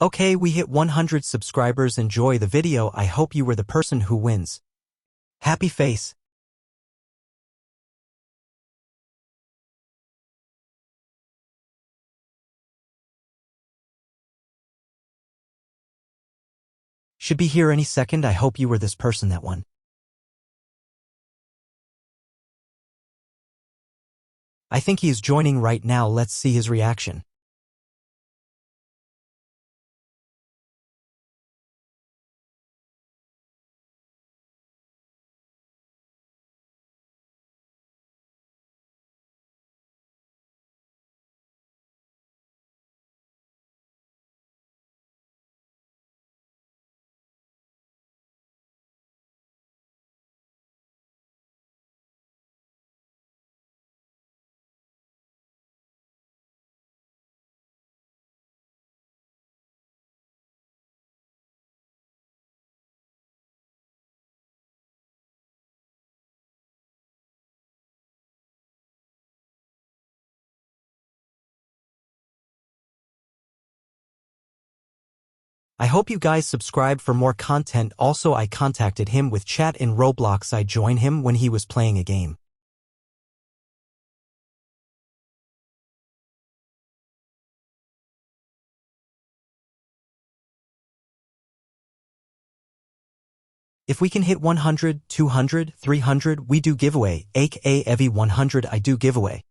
Okay, we hit 100 subscribers. Enjoy the video. I hope you were the person who wins. Happy face. Should be here any second. I hope you were this person that won. I think he is joining right now. Let's see his reaction. I hope you guys subscribe for more content. Also, I contacted him with chat in Roblox. I joined him when he was playing a game. If we can hit 100, 200, 300, we do giveaway, aka every 100 I do giveaway.